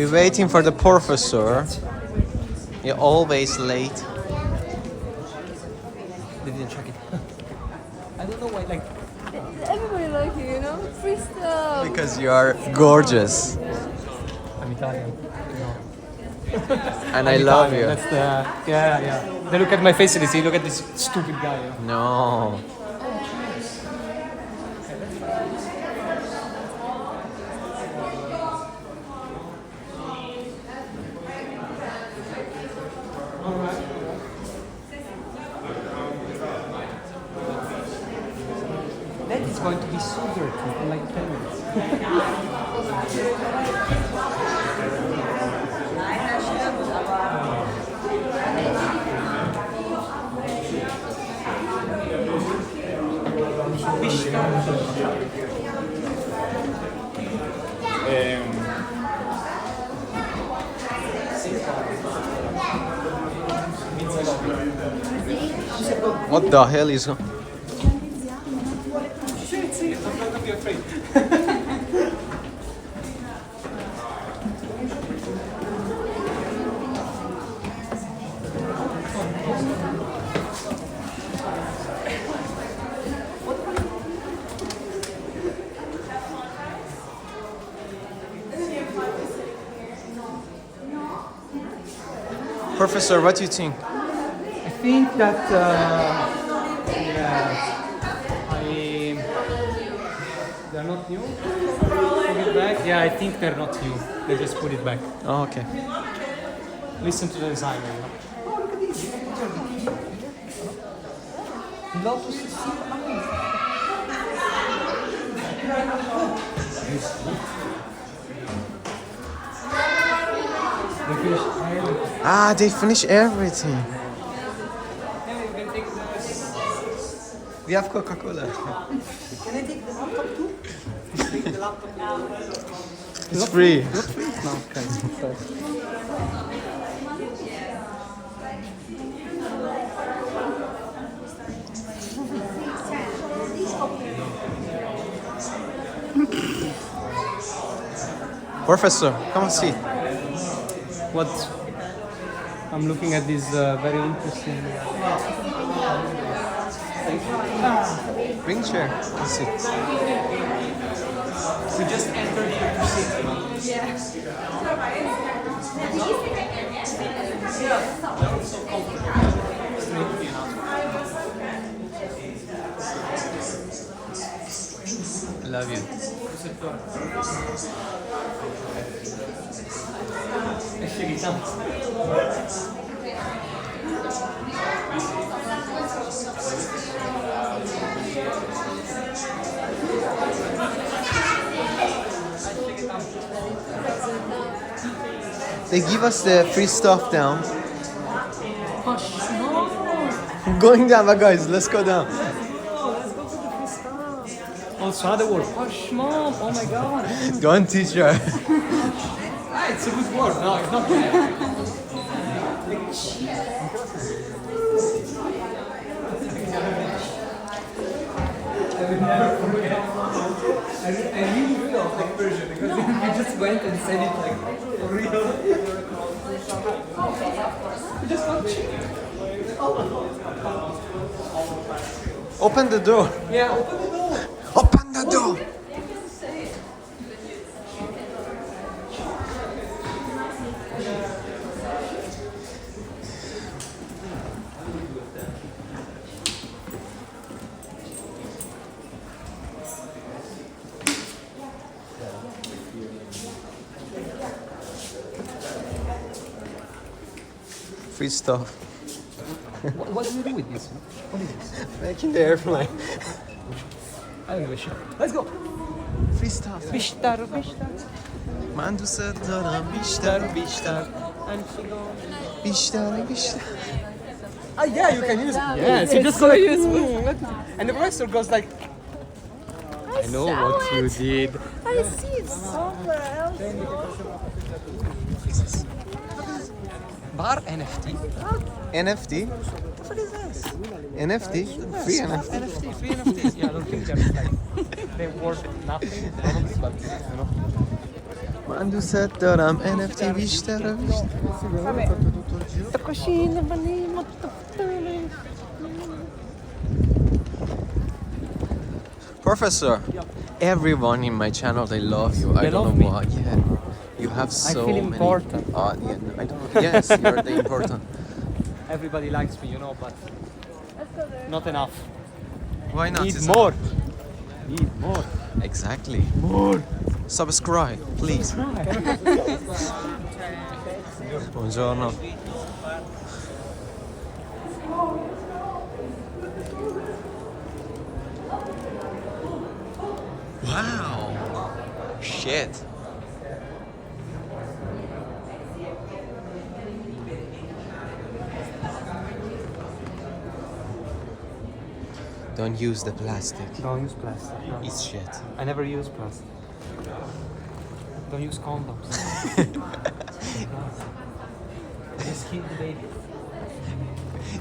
We're waiting for the professor. You're always late. They didn't check it. I don't know why, like... Everybody like you know? Free stuff. Because you are gorgeous. I'm Italian. And I love you. That's the... Yeah. They look at my face and they say, look at this stupid guy. No. That is going to be so dirty in like 10 minutes. What the hell is... Don't be afraid. Professor, what do you think? I think that they're not new. Put it back. Yeah, I think they're not new. They just put it back. Oh, okay. Listen to the designer. Oh, look at these. Lotus sea Ah, they finish everything. We have Coca-Cola. Can I take the laptop too? Take the laptop. It's free. Not free? No, okay. Professor, come and see. What? I'm looking at this very interesting. Bring chair and sit. We just entered here to sit. Love you. They give us the free stuff down. I'm going down, but guys, let's go down. Also another word. Hush, mom. Oh my god. Don't teach her. It's a good word. No, it's not bad. I would never forget. I really felt like Persian because we just went and said it like for real. We just got chicken. Open the door. Yeah, open the door. Open the door. Free stuff. What do you do with this? What is this? Making the airplane. I don't give a shit. Let's go. Free stuff. بیشتر من دوست دارم بیشتر بیشتر بیشتر Ah, yeah, you can use it. Yes, you just go like, and the professor goes like, I know what you did. I see it somewhere else. Bar NFT. NFT? What is this? NFT? Free NFT. NFT, free NFTs. Yeah, I don't think they're like, they're worth nothing, probably, but you know. من دوست دارم NFT بیشتر و بیشتر. Professor, everyone in my channel, they love you. I don't know why. Yeah. You have so feel many. important. Yeah, I don't. Yes, you're the important. Everybody likes me, you know, but not enough. Why not? Need It's more. Need more. Exactly. More. Subscribe, please. Buongiorno. Wow. Shit. Don't use the plastic. Don't use plastic. No. It's shit. I never use plastic. Don't use condoms. Just keep the baby.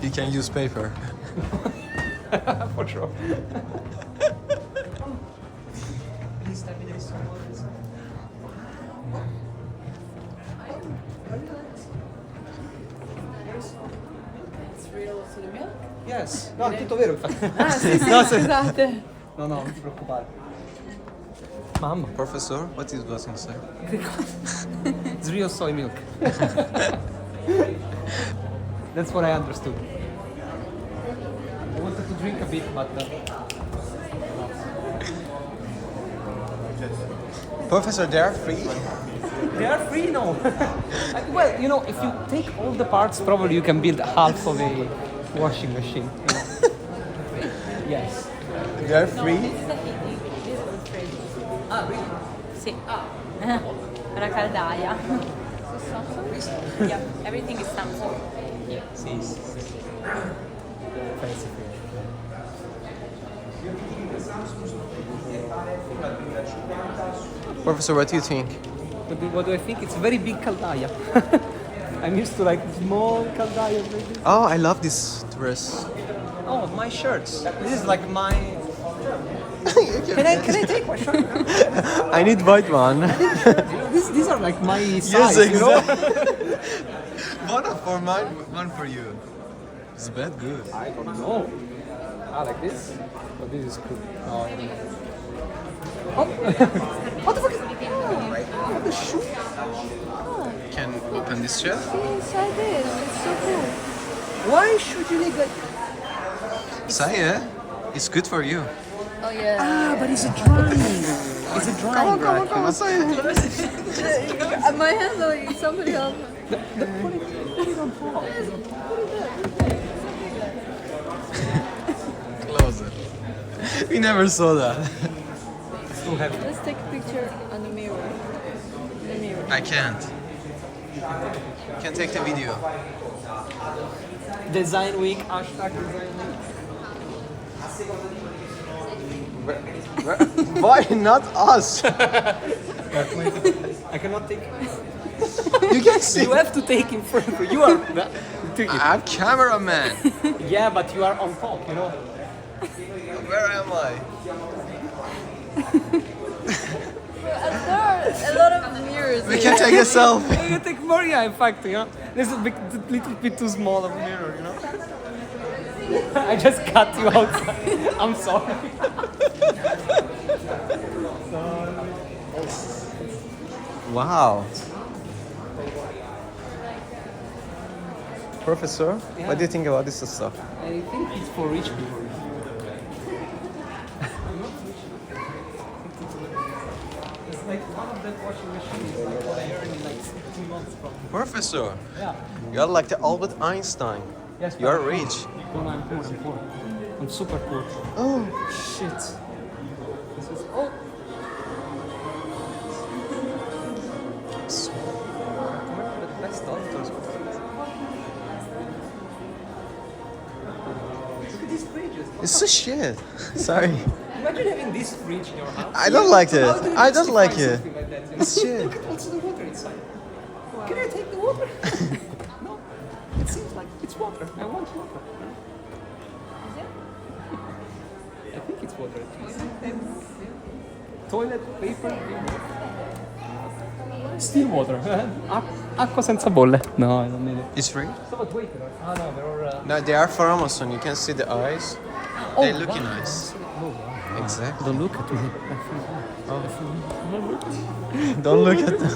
You can use paper. For sure. It's real to the milk? Yes. No, è tutto vero infatti. Ah, sì, sì, No, sì. scusate. No, non ti preoccupare. Mamma. Professor, what is was inside? It's real soy milk. That's what I understood. I wanted to drink a bit, but Professor, they are free? they are free now. Well, you know, if you take all the parts, probably you can build half of a washing machine. You know? Yes. They are free? Ah, really? Sì. Una caldaia. Yeah, everything is Samsung. Yeah. Sì. Fancy. Professor, what do you think? What do I think? It's a very big caldaia. I'm used to like small caldaia. Oh, I love this dress. Oh, my shirts. This is like my. Can I take my shirt? I need white one. These are like my size. Yes, You know? exactly. One for mine, one for you. Is that good? I don't know. Ah, like this? Oh, this is cool. Oh, yeah. Oh. What the fuck is oh, the shoe? Can open this shelf? Yes, I did. It's so cool. Why should you need like... Say it. It's good for you. Oh, yeah. Ah, but it's a drawing. It's a drawing. Come on, say it. My hands are somebody else. Put it on top. Close it. We never saw that. It's too heavy. Let's take a picture on the mirror. The mirror. I can't. Can take the video. Design Week, hashtag Design Week. Why not us? I cannot take. You can see. You have to take in front. You are. Take it. I'm cameraman. Yeah, but you are on top. You know. Where am I? There are a lot of mirrors. We can take a selfie. You can take more. Yeah, in fact, you know. This is a little bit too small of a mirror. You know. I just cut you outside. I'm sorry. Wow. Professor, what do you think about this stuff? I think it's for rich people. It's like one of the washing machines like what I earned in like 2 months from. Professor, Yeah. you're like the Albert Einstein. Yes. You're rich. No, I'm poor. I'm poor. I'm super poor. Oh. Shit. This is oh. The best doctors. Look at these fridges. It's so shit. Sorry. Imagine having this fridge in your house. I don't like it. How do you I don't like justify it. something like that, you know? It's shit. Look at what's the water inside. Can I take the water? No. It seems like it's water. I want water. I think it's water. Toilet paper. Still water. Acqua senza bolle. No, I don't need it. It's free? So, but wait. Ah, no, they're all. No, they are for Amazon. You can see the eyes. Oh, They looking wow. nice. Oh, wow. Exactly. Don't look at me. Don't look at them.